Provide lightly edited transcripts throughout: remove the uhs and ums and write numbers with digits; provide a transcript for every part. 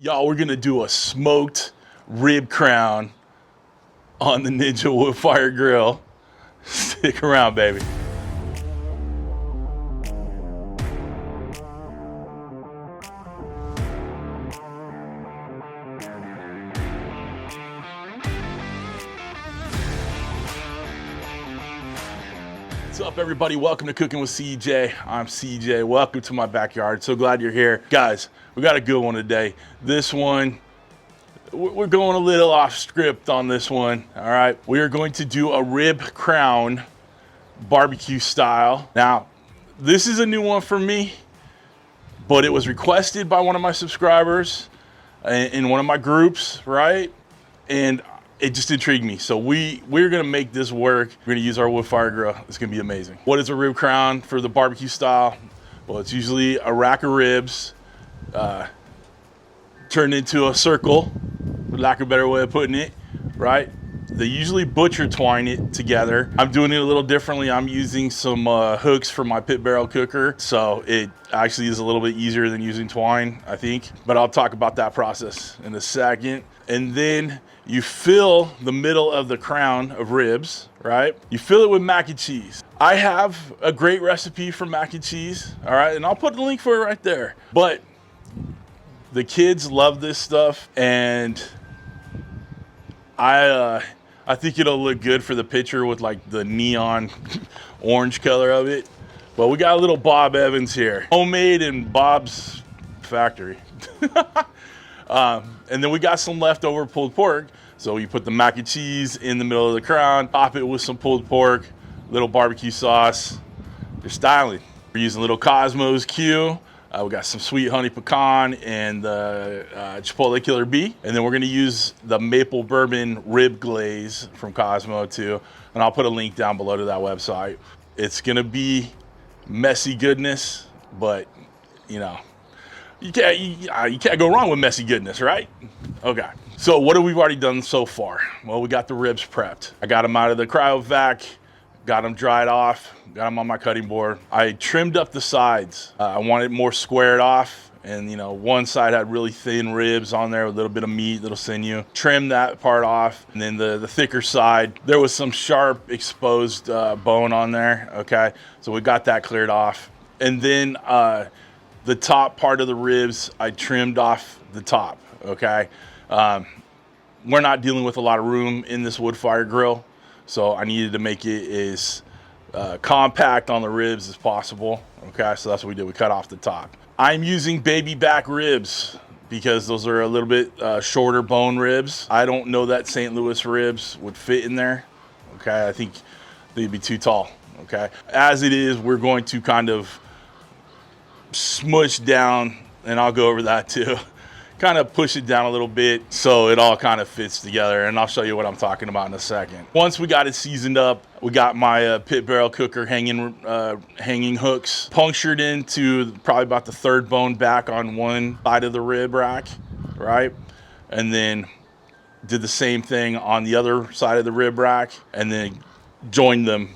Y'all, we're gonna do a smoked rib crown on the Ninja Woodfire Grill. Stick around, baby. What's up, everybody? Welcome to Cooking with CJ. I'm CJ. Welcome to my backyard. So glad you're here. Guys, we got a good one today. This one, we're going a little off script on this one, all right? We are going to do a rib crown barbecue style. Now, this is a new one for me, but it was requested by one of my subscribers in one of my groups, right? And it just intrigued me. So we're gonna make this work. We're gonna use our wood fire grill. It's gonna be amazing. What is a rib crown for the barbecue style? Well, it's usually a rack of ribs turned into a circle, for lack of a better way of putting it, right? They usually butcher twine it together. I'm doing it a little differently. I'm using some hooks for my pit barrel cooker. So it actually is a little bit easier than using twine, I think. But I'll talk about that process in a second. And then you fill the middle of the crown of ribs, right? You fill it with mac and cheese. I have a great recipe for mac and cheese, all right? And I'll put the link for it right there. But the kids love this stuff, and I think it'll look good for the picture with like the neon orange color of it. But we got a little Bob Evans here, homemade in Bob's factory. And then we got some leftover pulled pork. So you put the mac and cheese in the middle of the crown, top it with some pulled pork, little barbecue sauce. You're styling. We're using a little Kosmos Q. We got some sweet honey pecan and the Chipotle Killer Bee. And then we're gonna use the maple bourbon rib glaze from Cosmo too. And I'll put a link down below to that website. It's gonna be messy goodness, but you know, you can't go wrong with messy goodness, right? Okay, so what have we already done so far? Well, we got the ribs prepped. I got them out of the cryo vac, got them dried off, got them on my cutting board. I trimmed up the sides. I wanted it more squared off, and you know, one side had really thin ribs on there with a little bit of meat, little sinew. Trimmed that part off, and then the thicker side, there was some sharp exposed bone on there, okay? So we got that cleared off. And then the top part of the ribs, I trimmed off the top, okay? We're not dealing with a lot of room in this wood fire grill, so I needed to make it as compact on the ribs as possible, okay? So that's what we did, we cut off the top. I'm using baby back ribs because those are a little bit shorter bone ribs. I don't know that St. Louis ribs would fit in there, okay? I think they'd be too tall, okay? As it is, we're going to kind of smush down, and I'll go over that too. Kind of push it down a little bit so it all kind of fits together, and I'll show you what I'm talking about in a second. Once we got it seasoned up, we got my pit barrel cooker hanging hooks punctured into probably about the third bone back on one side of the rib rack, right? And then did the same thing on the other side of the rib rack, and then joined them,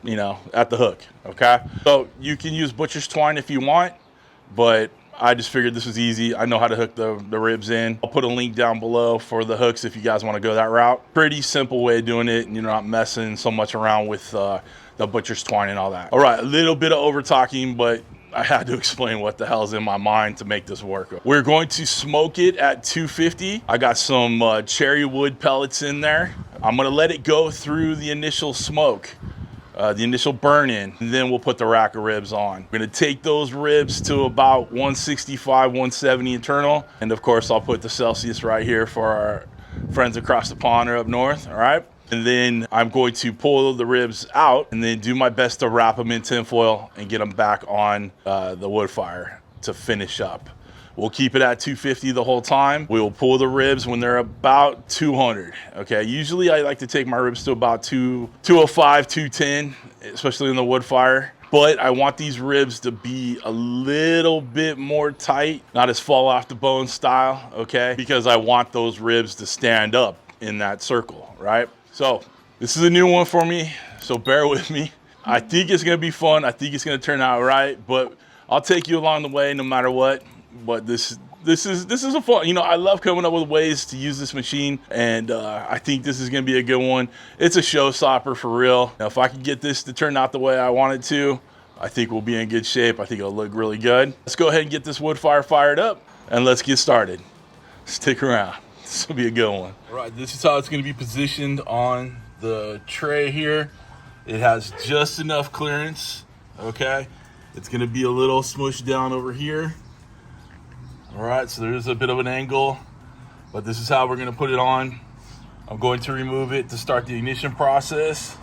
you know, at the hook, okay? So you can use butcher's twine if you want, but I just figured this was easy. I know how to hook the ribs in. I'll put a link down below for the hooks if you guys want to go that route. Pretty simple way of doing it, and you're not messing so much around with the butcher's twine and all that. All right, a little bit of over talking, but I had to explain what the hell's in my mind to make this work. We're going to smoke it at 250. I got some cherry wood pellets in there. I'm gonna let it go through the initial smoke. The initial burn in, and then we'll put the rack of ribs on. We're gonna take those ribs to about 165, 170 internal. And of course, I'll put the Celsius right here for our friends across the pond or up north, all right? And then I'm going to pull the ribs out and then do my best to wrap them in tinfoil and get them back on the wood fire to finish up. We'll keep it at 250 the whole time. We will pull the ribs when they're about 200, okay? Usually I like to take my ribs to about 205, 210, especially in the wood fire. But I want these ribs to be a little bit more tight, not as fall off the bone style, okay? Because I want those ribs to stand up in that circle, right? So this is a new one for me, so bear with me. I think it's gonna be fun. I think it's gonna turn out right, but I'll take you along the way no matter what. But this this is a fun, you know, I love coming up with ways to use this machine, and I think this is gonna be a good one. It's a showstopper for real. Now, if I can get this to turn out the way I want it to, I think we'll be in good shape. I think it'll look really good. Let's go ahead and get this wood fire fired up, and let's get started. Stick around. This will be a good one. All right, this is how it's gonna be positioned on the tray here. It has just enough clearance, okay? It's gonna be a little smushed down over here. All right, so there's a bit of an angle, but this is how we're gonna put it on. I'm going to remove it to start the ignition process,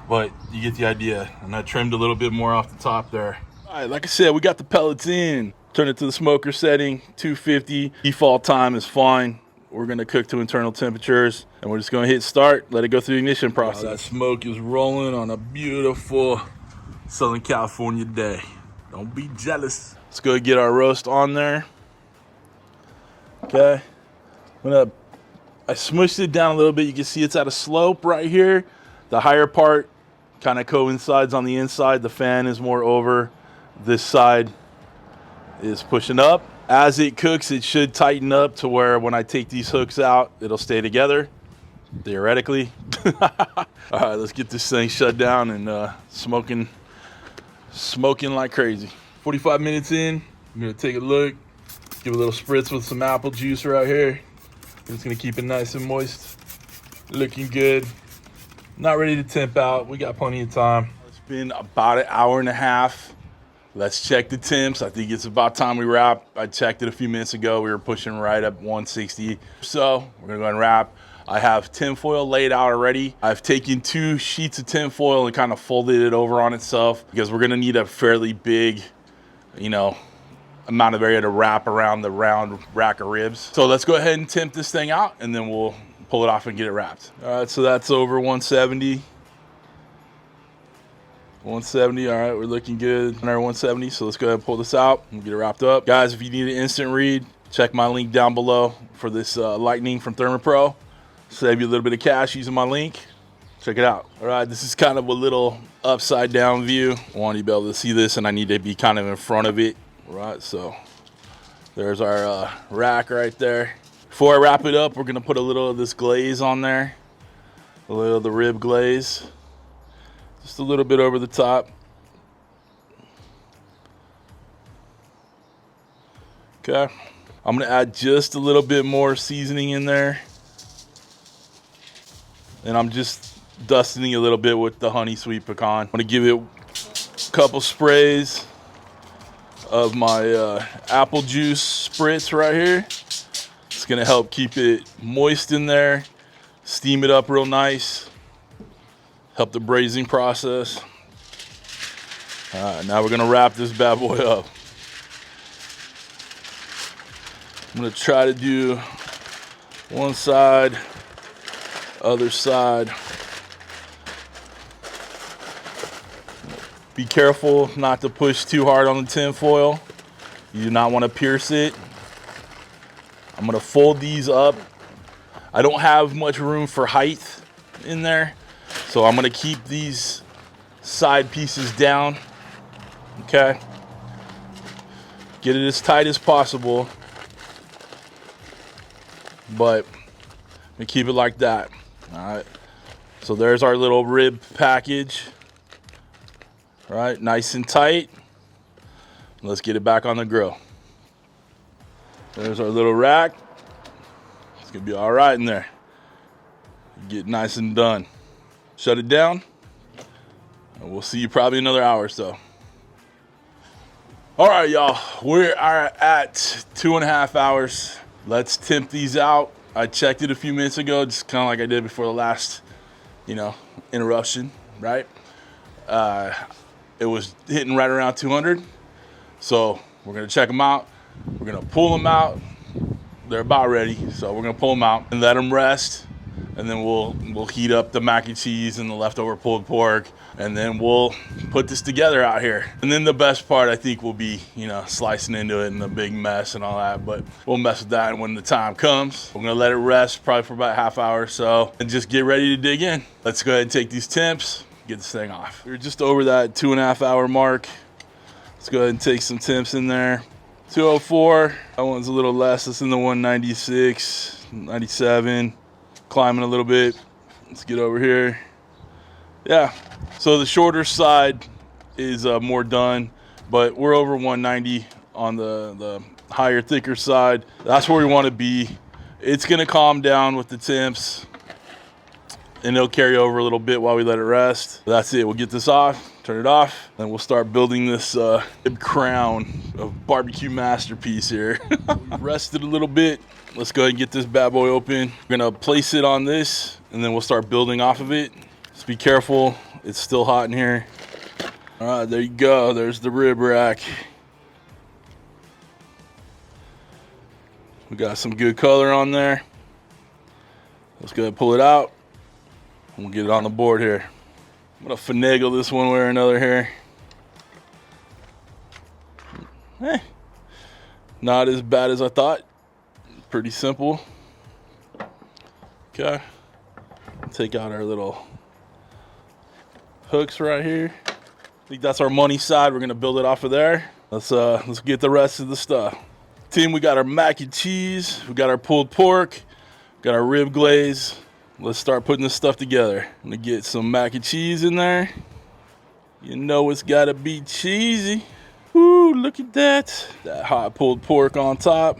but you get the idea. And I trimmed a little bit more off the top there. All right, like I said, we got the pellets in. Turn it to the smoker setting, 250. Default time is fine. We're gonna cook to internal temperatures, and we're just gonna hit start, let it go through the ignition process. That smoke is rolling on a beautiful Southern California day. Don't be jealous. Let's go get our roast on there. Okay. I smushed it down a little bit. You can see it's at a slope right here. The higher part kind of coincides on the inside. The fan is more over. This side is pushing up. As it cooks, it should tighten up to where when I take these hooks out, it'll stay together, theoretically. All right, let's get this thing shut down and smoking like crazy. 45 minutes in, I'm gonna take a look, give a little spritz with some apple juice right here. I'm just gonna keep it nice and moist. Looking good. Not ready to temp out, we got plenty of time. It's been about an hour and a half. Let's check the temps. I think it's about time we wrap. I checked it a few minutes ago. We were pushing right up 160. So we're gonna go and wrap. I have tinfoil laid out already. I've taken 2 sheets of tinfoil and kind of folded it over on itself because we're gonna need a fairly big, you know, amount of area to wrap around the round rack of ribs. So let's go ahead and temp this thing out, and then we'll pull it off and get it wrapped. All right, so that's over 170. 170, all right, we're looking good on our 170. So let's go ahead and pull this out and get it wrapped up. Guys, if you need an instant read, check my link down below for this Lightning from ThermoPro. Save you a little bit of cash using my link. Check it out. All right, this is kind of a little upside down view. I want you to be able to see this, and I need to be kind of in front of it. All right, so there's our rack right there. Before I wrap it up, we're gonna put a little of this glaze on there. A little of the rib glaze. Just a little bit over the top. Okay, I'm gonna add just a little bit more seasoning in there. And I'm just dusting a little bit with the honey sweet pecan. I'm gonna give it a couple sprays of my apple juice spritz right here. It's gonna help keep it moist in there, steam it up real nice, help the braising process. All right, now we're gonna wrap this bad boy up. I'm gonna try to do one side, other side. Be careful not to push too hard on the tin foil. You do not want to pierce it. I'm gonna fold these up. I don't have much room for height in there, so I'm gonna keep these side pieces down. Okay. Get it as tight as possible, but I'm gonna keep it like that. All right, so there's our little rib package. All right, nice and tight. Let's get it back on the grill. There's our little rack. It's gonna be all right in there. Get nice and done. Shut it down, and we'll see you probably another hour or so. All right, y'all, we are at 2.5 hours. Let's temp these out. I checked it a few minutes ago, just kind of like I did before the last, interruption, right? It was hitting right around 200. So we're gonna check them out. We're gonna pull them out. They're about ready, so we're gonna pull them out and let them rest. And then we'll heat up the mac and cheese and the leftover pulled pork, and then we'll put this together out here. And then the best part, I think, will be, slicing into it in a big mess and all that, but we'll mess with that when the time comes. We're gonna let it rest probably for about a half hour or so and just get ready to dig in. Let's go ahead and take these temps, get this thing off. We're just over that 2.5 hour mark. Let's go ahead and take some temps in there. 204. That one's a little less. It's in the 196, 97. Climbing a little bit. Let's get over here. Yeah. So the shorter side is more done, but we're over 190 on the higher, thicker side. That's where we want to be. It's going to calm down with the temps, and it'll carry over a little bit while we let it rest. That's it. We'll get this off, turn it off, and we'll start building this crown of barbecue masterpiece here. We've rested a little bit. Let's go ahead and get this bad boy open. We're gonna place it on this, and then we'll start building off of it. Just be careful. It's still hot in here. All right, there you go. There's the rib rack. We got some good color on there. Let's go ahead and pull it out. We'll get it on the board here. I'm gonna finagle this one way or another here. Not as bad as I thought. Pretty simple. Okay. Take out our little hooks right here. I think that's our money side. We're gonna build it off of there. Let's get the rest of the stuff. Team, we got our mac and cheese. We got our pulled pork. Got our rib glaze. Let's start putting this stuff together. I'm gonna get some mac and cheese in there. You know it's gotta be cheesy. Woo, look at that. That hot pulled pork on top.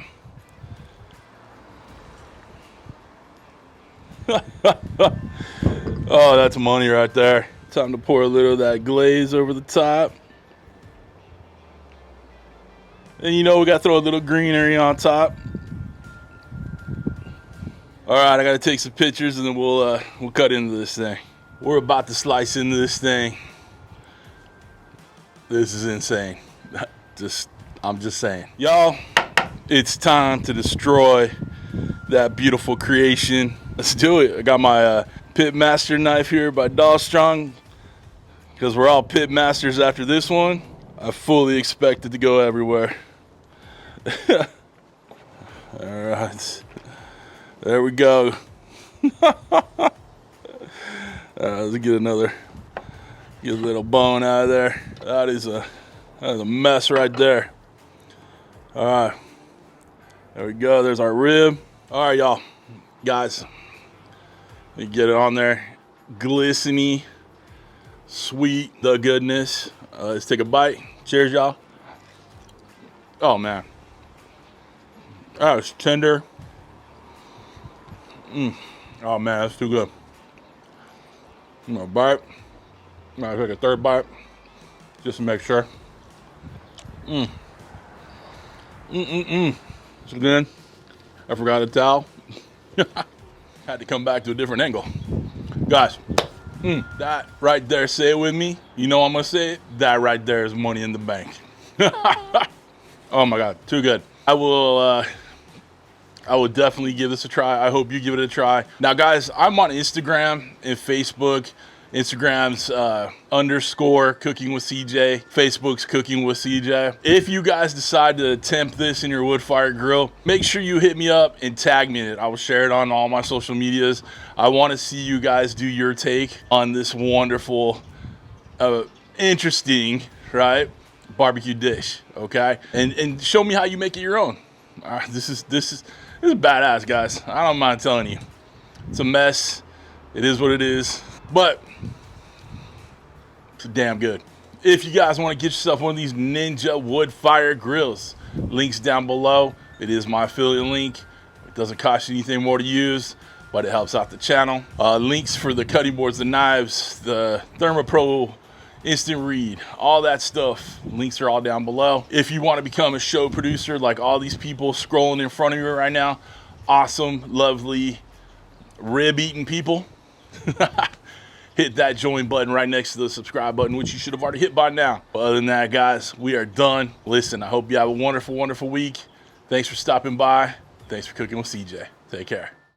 Oh, that's money right there. Time to pour a little of that glaze over the top. And you know we gotta throw a little greenery on top. All right, I gotta take some pictures and then we'll cut into this thing. We're about to slice into this thing. This is insane. I'm just saying. Y'all, it's time to destroy that beautiful creation. Let's do it. I got my Pit Master knife here by Dalstrong, because we're all pit masters after this one. I fully expect it to go everywhere. All right. There we go. Let's get a little bone out of there. That is a mess right there. All right. There we go. There's our rib. All right, y'all. Guys, let me get it on there. Glistening, sweet, the goodness. Let's take a bite. Cheers, y'all. Oh, man. That was tender. Oh, man, that's too good. I'm gonna bite. I'm gonna take a third bite just to make sure. It's good. I forgot a towel. Had to come back to a different angle. Guys, that right there, say it with me. You know I'm gonna say it. That right there is money in the bank. Oh my God, too good. I will definitely give this a try. I hope you give it a try. Now, guys, I'm on Instagram and Facebook. Instagram's _ Cooking with CJ. Facebook's Cooking with CJ. If you guys decide to attempt this in your wood fire grill, make sure you hit me up and tag me in it. I will share it on all my social medias. I want to see you guys do your take on this wonderful, interesting, right, barbecue dish. Okay, and show me how you make it your own. This is badass, guys. I don't mind telling you. It's a mess. It is what it is. But it's damn good. If you guys want to get yourself one of these Ninja Woodfire grills, links down below. It is my affiliate link. It doesn't cost you anything more to use, but it helps out the channel. Links for the cutting boards, the knives, the ThermoPro instant read, all that stuff. Links are all down below. If you want to become a show producer like all these people scrolling in front of you right now, awesome, lovely, rib-eating people, hit that join button right next to the subscribe button, which you should have already hit by now. But other than that, guys, we are done. Listen, I hope you have a wonderful, wonderful week. Thanks for stopping by. Thanks for cooking with CJ. Take care.